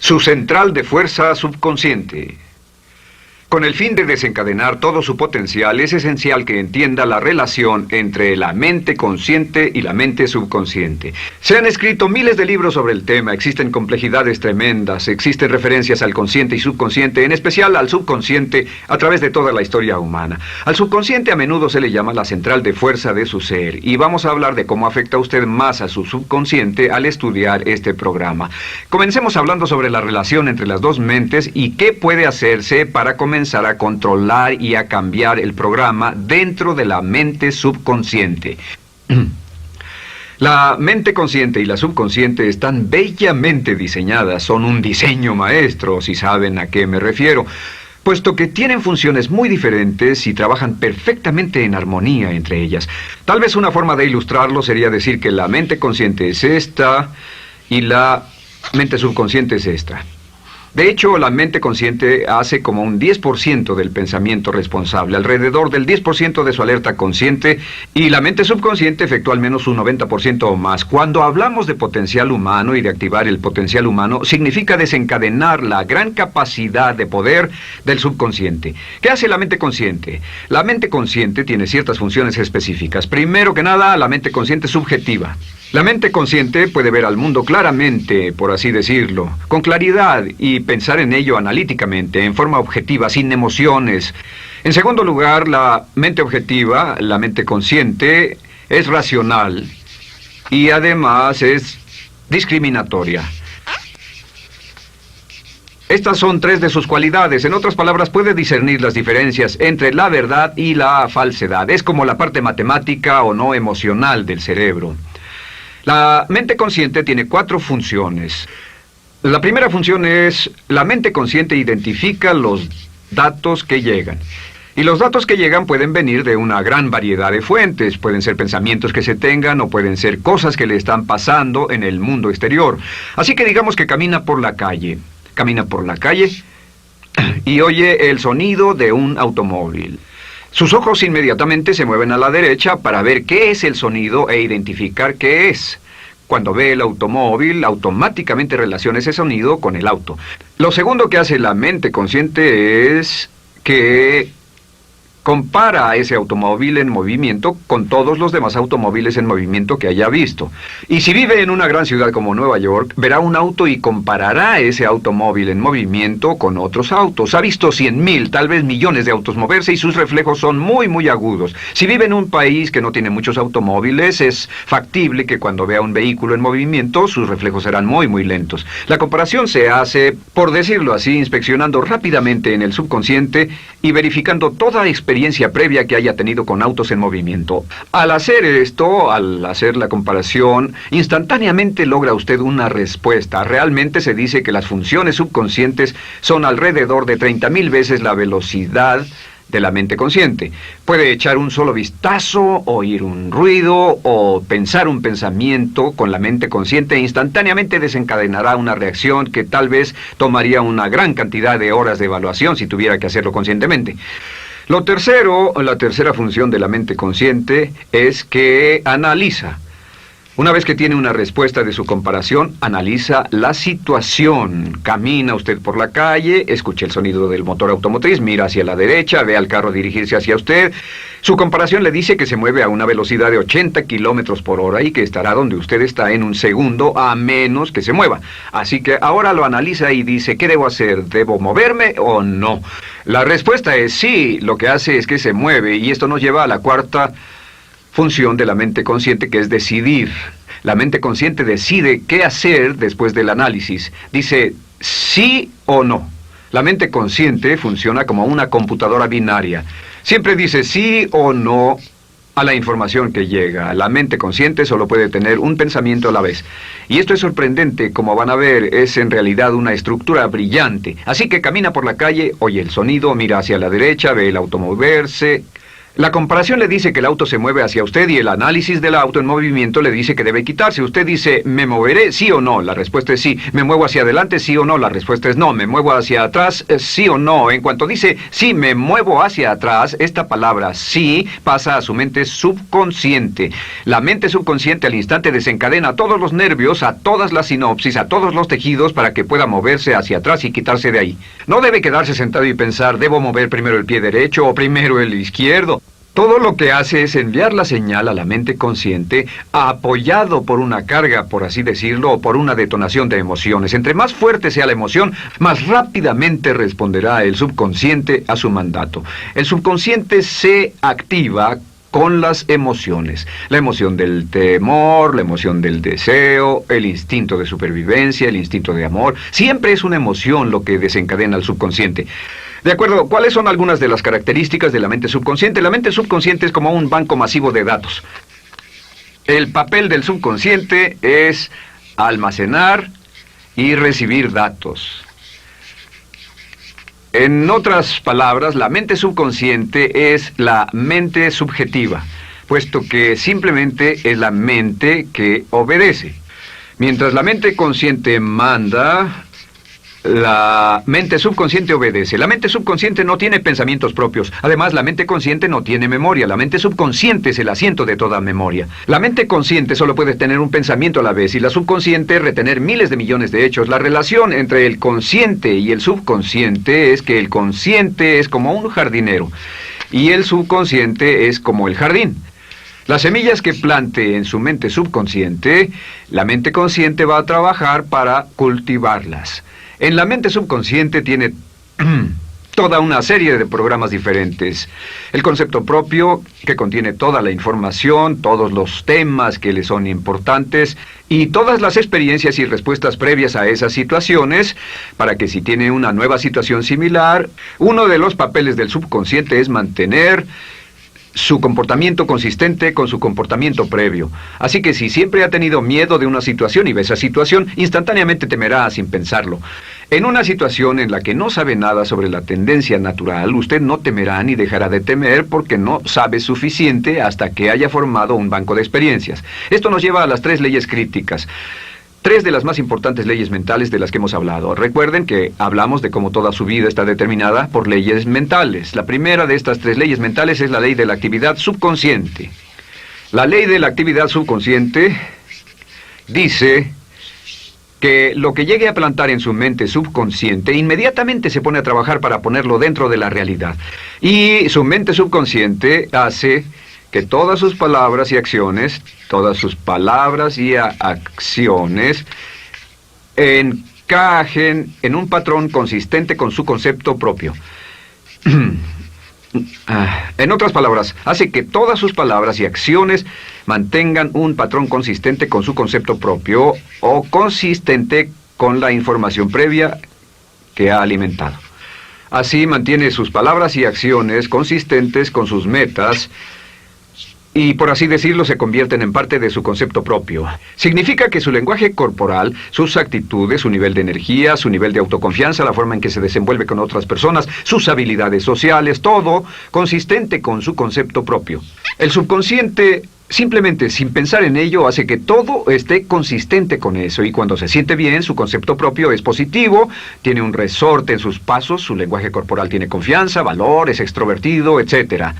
Su central de fuerza subconsciente. Con el fin de desencadenar todo su potencial, es esencial que entienda la relación entre la mente consciente y la mente subconsciente. Se han escrito miles de libros sobre el tema, existen complejidades tremendas, existen referencias al consciente y subconsciente, en especial al subconsciente, a través de toda la historia humana. Al subconsciente a menudo se le llama la central de fuerza de su ser, y vamos a hablar de cómo afecta a usted más a su subconsciente al estudiar este programa. Comencemos hablando sobre la relación entre las dos mentes y qué puede hacerse para comenzar a controlar y a cambiar el programa dentro de la mente subconsciente. La mente consciente y la subconsciente están bellamente diseñadas, son un diseño maestro, si saben a qué me refiero, puesto que tienen funciones muy diferentes y trabajan perfectamente en armonía entre ellas. Tal vez una forma de ilustrarlo sería decir que la mente consciente es esta y la mente subconsciente es esta. De hecho, la mente consciente hace como un 10% del pensamiento responsable, alrededor del 10% de su alerta consciente, y la mente subconsciente efectúa al menos un 90% o más. Cuando hablamos de potencial humano y de activar el potencial humano, significa desencadenar la gran capacidad de poder del subconsciente. ¿Qué hace la mente consciente? La mente consciente tiene ciertas funciones específicas. Primero que nada, la mente consciente es subjetiva. La mente consciente puede ver al mundo claramente, por así decirlo, con claridad y pensar en ello analíticamente, en forma objetiva, sin emociones. En segundo lugar, la mente objetiva, la mente consciente, es racional y además es discriminatoria. Estas son tres de sus cualidades. En otras palabras, puede discernir las diferencias entre la verdad y la falsedad. Es como la parte matemática o no emocional del cerebro. La mente consciente tiene 4 funciones. La primera función es, la mente consciente identifica los datos que llegan. Y los datos que llegan pueden venir de una gran variedad de fuentes. Pueden ser pensamientos que se tengan o pueden ser cosas que le están pasando en el mundo exterior. Así que digamos que camina por la calle. Camina por la calle y oye el sonido de un automóvil. Sus ojos inmediatamente se mueven a la derecha para ver qué es el sonido e identificar qué es. Cuando ve el automóvil, automáticamente relaciona ese sonido con el auto. Lo segundo que hace la mente consciente es que compara a ese automóvil en movimiento con todos los demás automóviles en movimiento que haya visto. Y si vive en una gran ciudad como Nueva York, verá un auto y comparará ese automóvil en movimiento con otros autos. Ha visto 100,000, tal vez millones de autos moverse y sus reflejos son muy, muy agudos. Si vive en un país que no tiene muchos automóviles, es factible que cuando vea un vehículo en movimiento, sus reflejos serán muy, muy lentos. La comparación se hace, por decirlo así, inspeccionando rápidamente en el subconsciente y verificando toda experiencia previa que haya tenido con autos en movimiento. Al hacer esto, al hacer la comparación, instantáneamente logra usted una respuesta. Realmente se dice que las funciones subconscientes son alrededor de 30,000 veces la velocidad de la mente consciente. Puede echar un solo vistazo, oír un ruido o pensar un pensamiento con la mente consciente e instantáneamente desencadenará una reacción que tal vez tomaría una gran cantidad de horas de evaluación si tuviera que hacerlo conscientemente. La tercera función de la mente consciente es que analiza. Una vez que tiene una respuesta de su comparación, analiza la situación. Camina usted por la calle, escucha el sonido del motor automotriz, mira hacia la derecha, ve al carro dirigirse hacia usted. Su comparación le dice que se mueve a una velocidad de 80 kilómetros por hora y que estará donde usted está en un segundo, a menos que se mueva. Así que ahora lo analiza y dice, ¿qué debo hacer? ¿Debo moverme o no? La respuesta es sí, lo que hace es que se mueve, y esto nos lleva a la cuarta función de la mente consciente, que es decidir. La mente consciente decide qué hacer después del análisis. Dice sí o no. La mente consciente funciona como una computadora binaria. Siempre dice sí o no a la información que llega. La mente consciente solo puede tener un pensamiento a la vez. Y esto es sorprendente, como van a ver, es en realidad una estructura brillante. Así que camina por la calle, oye el sonido, mira hacia la derecha, ve el auto moverse. La comparación le dice que el auto se mueve hacia usted y el análisis del auto en movimiento le dice que debe quitarse. Usted dice, ¿me moveré? ¿Sí o no? La respuesta es sí. ¿Me muevo hacia adelante? ¿Sí o no? La respuesta es no. ¿Me muevo hacia atrás? ¿Sí o no? En cuanto dice, sí, me muevo hacia atrás, esta palabra sí pasa a su mente subconsciente. La mente subconsciente al instante desencadena todos los nervios, a todas las sinapsis, a todos los tejidos para que pueda moverse hacia atrás y quitarse de ahí. No debe quedarse sentado y pensar, ¿debo mover primero el pie derecho o primero el izquierdo? Todo lo que hace es enviar la señal a la mente consciente, apoyado por una carga, por así decirlo, o por una detonación de emociones. Entre más fuerte sea la emoción, más rápidamente responderá el subconsciente a su mandato. El subconsciente se activa con las emociones. La emoción del temor, la emoción del deseo, el instinto de supervivencia, el instinto de amor. Siempre es una emoción lo que desencadena al subconsciente. De acuerdo, ¿cuáles son algunas de las características de la mente subconsciente? La mente subconsciente es como un banco masivo de datos. El papel del subconsciente es almacenar y recibir datos. En otras palabras, la mente subconsciente es la mente subjetiva, puesto que simplemente es la mente que obedece. Mientras la mente consciente manda, la mente subconsciente obedece. La mente subconsciente no tiene pensamientos propios. Además, la mente consciente no tiene memoria. La mente subconsciente es el asiento de toda memoria. La mente consciente solo puede tener un pensamiento a la vez y la subconsciente retener miles de millones de hechos. La relación entre el consciente y el subconsciente es que el consciente es como un jardinero y el subconsciente es como el jardín. Las semillas que plante en su mente subconsciente, la mente consciente va a trabajar para cultivarlas. En la mente subconsciente tiene toda una serie de programas diferentes. El concepto propio, que contiene toda la información, todos los temas que le son importantes y todas las experiencias y respuestas previas a esas situaciones, para que si tiene una nueva situación similar, uno de los papeles del subconsciente es mantener su comportamiento consistente con su comportamiento previo. Así que si siempre ha tenido miedo de una situación y ve esa situación, instantáneamente temerá sin pensarlo. En una situación en la que no sabe nada sobre la tendencia natural, usted no temerá ni dejará de temer porque no sabe suficiente hasta que haya formado un banco de experiencias. Esto nos lleva a las 3 leyes críticas. 3 de las más importantes leyes mentales de las que hemos hablado. Recuerden que hablamos de cómo toda su vida está determinada por leyes mentales. La primera de estas 3 leyes mentales es la ley de la actividad subconsciente. La ley de la actividad subconsciente dice que lo que llegue a plantar en su mente subconsciente inmediatamente se pone a trabajar para ponerlo dentro de la realidad. Y su mente subconsciente hace que todas sus palabras y acciones encajen en un patrón consistente con su concepto propio. En otras palabras, hace que todas sus palabras y acciones mantengan un patrón consistente con su concepto propio o consistente con la información previa que ha alimentado. Así mantiene sus palabras y acciones consistentes con sus metas y, por así decirlo, se convierten en parte de su concepto propio. Significa que su lenguaje corporal, sus actitudes, su nivel de energía, su nivel de autoconfianza, la forma en que se desenvuelve con otras personas, sus habilidades sociales, todo consistente con su concepto propio. El subconsciente, simplemente sin pensar en ello, hace que todo esté consistente con eso, y cuando se siente bien, su concepto propio es positivo, tiene un resorte en sus pasos, su lenguaje corporal tiene confianza, valor, es extrovertido, etc.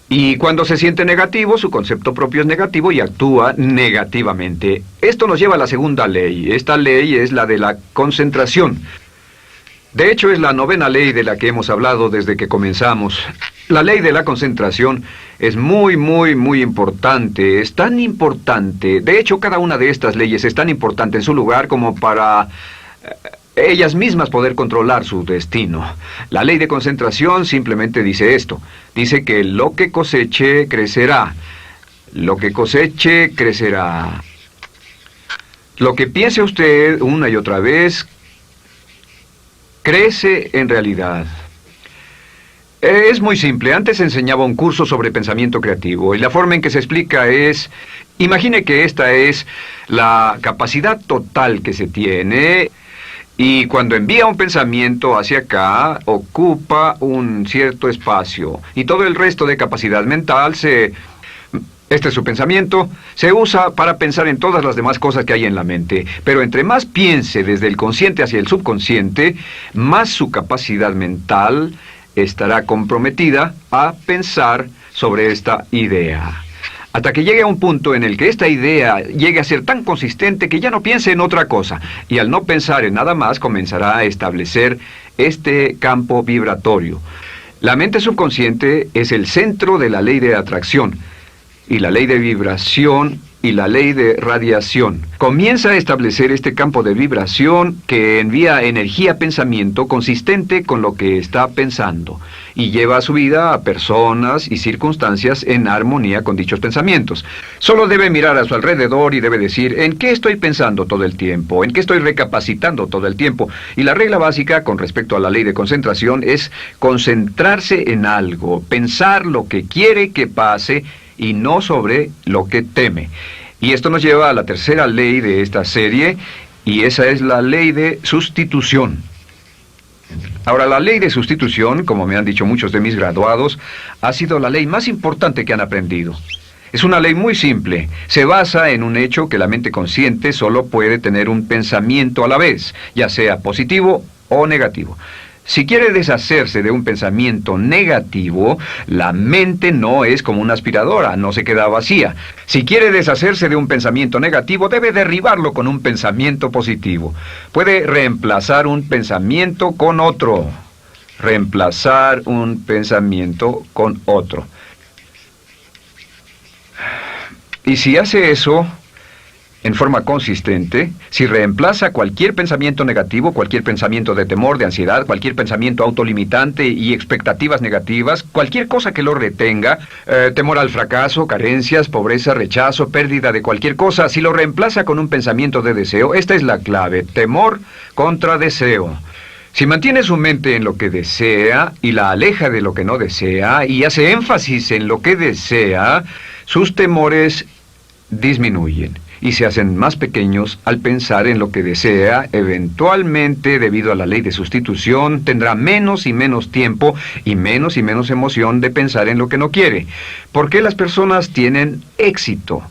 Y cuando se siente negativo, su concepto propio es negativo y actúa negativamente. Esto nos lleva a la segunda ley. Esta ley es la de la concentración. De hecho, es la 9ª ley de la que hemos hablado desde que comenzamos. La ley de la concentración es muy importante. Es tan importante. De hecho, cada una de estas leyes es tan importante en su lugar como para ellas mismas poder controlar su destino. La ley de concentración simplemente dice esto. Dice que lo que coseche, crecerá. Lo que coseche, crecerá. Lo que piense usted una y otra vez, crece en realidad. Es muy simple. Antes enseñaba un curso sobre pensamiento creativo y la forma en que se explica es: imagine que esta es la capacidad total que se tiene Y cuando envía un pensamiento hacia acá, ocupa un cierto espacio. Y todo el resto de capacidad mental este es su pensamiento, se usa para pensar en todas las demás cosas que hay en la mente. Pero entre más piense desde el consciente hacia el subconsciente, más su capacidad mental estará comprometida a pensar sobre esta idea. Hasta que llegue a un punto en el que esta idea llegue a ser tan consistente que ya no piense en otra cosa. Y al no pensar en nada más, comenzará a establecer este campo vibratorio. La mente subconsciente es el centro de la ley de atracción, y la ley de vibración y la ley de radiación. Comienza a establecer este campo de vibración que envía energía-pensamiento consistente con lo que está pensando y lleva a su vida a personas y circunstancias en armonía con dichos pensamientos. Solo debe mirar a su alrededor y debe decir, ¿en qué estoy pensando todo el tiempo? ¿En qué estoy recapacitando todo el tiempo? Y la regla básica con respecto a la ley de concentración es concentrarse en algo, pensar lo que quiere que pase y no sobre lo que teme. Y esto nos lleva a la tercera ley de esta serie, y esa es la ley de sustitución. Ahora, la ley de sustitución, como me han dicho muchos de mis graduados, ha sido la ley más importante que han aprendido. Es una ley muy simple. Se basa en un hecho que la mente consciente solo puede tener un pensamiento a la vez, ya sea positivo o negativo. Si quiere deshacerse de un pensamiento negativo, la mente no es como una aspiradora, no se queda vacía. Si quiere deshacerse de un pensamiento negativo, debe derribarlo con un pensamiento positivo. Puede reemplazar un pensamiento con otro. Reemplazar un pensamiento con otro. Y si hace eso en forma consistente, si reemplaza cualquier pensamiento negativo, cualquier pensamiento de temor, de ansiedad, cualquier pensamiento autolimitante y expectativas negativas, cualquier cosa que lo retenga, temor al fracaso, carencias, pobreza, rechazo, pérdida de cualquier cosa, si lo reemplaza con un pensamiento de deseo, esta es la clave: temor contra deseo. Si mantiene su mente en lo que desea y la aleja de lo que no desea y hace énfasis en lo que desea, sus temores disminuyen y se hacen más pequeños al pensar en lo que desea. Eventualmente, debido a la ley de sustitución, tendrá menos y menos tiempo y menos emoción de pensar en lo que no quiere. ¿Por qué las personas tienen éxito?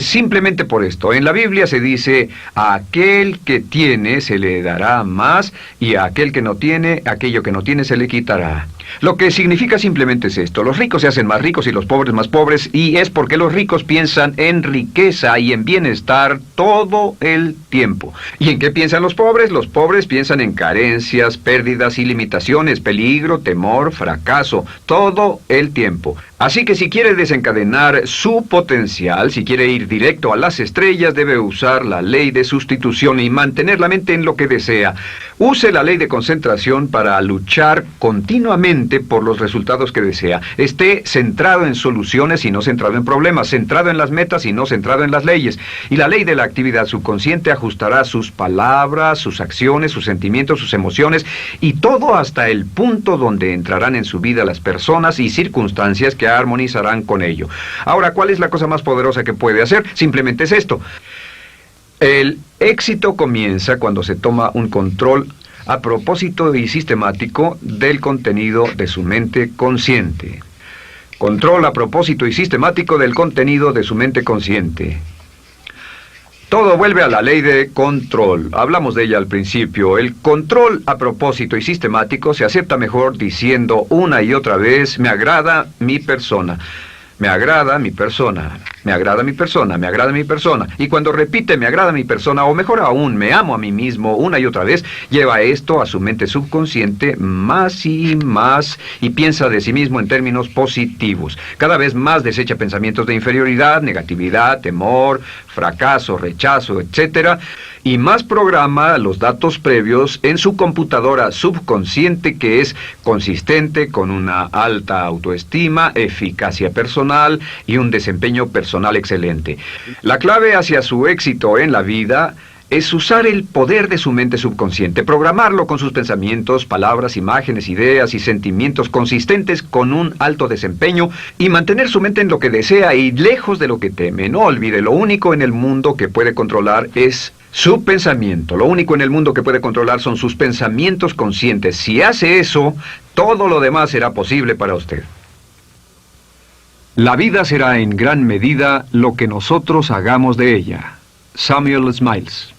Simplemente por esto. En la Biblia se dice, a aquel que tiene se le dará más, y a aquel que no tiene, aquello que no tiene se le quitará. Lo que significa simplemente es esto: los ricos se hacen más ricos y los pobres más pobres, y es porque los ricos piensan en riqueza y en bienestar todo el tiempo. ¿Y en qué piensan los pobres? Los pobres piensan en carencias, pérdidas y limitaciones, peligro, temor, fracaso, todo el tiempo. Así que si quiere desencadenar su potencial, si quiere ir directo a las estrellas, debe usar la ley de sustitución y mantener la mente en lo que desea. Use la ley de concentración para luchar continuamente por los resultados que desea. Esté centrado en soluciones y no centrado en problemas, centrado en las metas y no centrado en las leyes. Y la ley de la actividad subconsciente ajustará sus palabras, sus acciones, sus sentimientos, sus emociones y todo hasta el punto donde entrarán en su vida las personas y circunstancias que armonizarán con ello. Ahora, ¿cuál es la cosa más poderosa que puede hacer? Simplemente es esto. El éxito comienza cuando se toma un control a propósito y sistemático del contenido de su mente consciente. Control a propósito y sistemático del contenido de su mente consciente. Todo vuelve a la ley de control. Hablamos de ella al principio. El control a propósito y sistemático se acepta mejor diciendo una y otra vez: me agrada mi persona. Me agrada mi persona, me agrada mi persona, me agrada mi persona. Y cuando repite me agrada mi persona, o mejor aún, me amo a mí mismo una y otra vez, lleva esto a su mente subconsciente más y más y piensa de sí mismo en términos positivos. Cada vez más desecha pensamientos de inferioridad, negatividad, temor, fracaso, rechazo, etc. Y más programa los datos previos en su computadora subconsciente, que es consistente con una alta autoestima, eficacia personal y un desempeño personal excelente. La clave hacia su éxito en la vida es usar el poder de su mente subconsciente, programarlo con sus pensamientos, palabras, imágenes, ideas y sentimientos consistentes con un alto desempeño y mantener su mente en lo que desea y lejos de lo que teme. No olvide, lo único en el mundo que puede controlar es Su pensamiento. Lo único en el mundo que puede controlar son sus pensamientos conscientes. Si hace eso, todo lo demás será posible para usted. La vida será en gran medida lo que nosotros hagamos de ella. Samuel Smiles.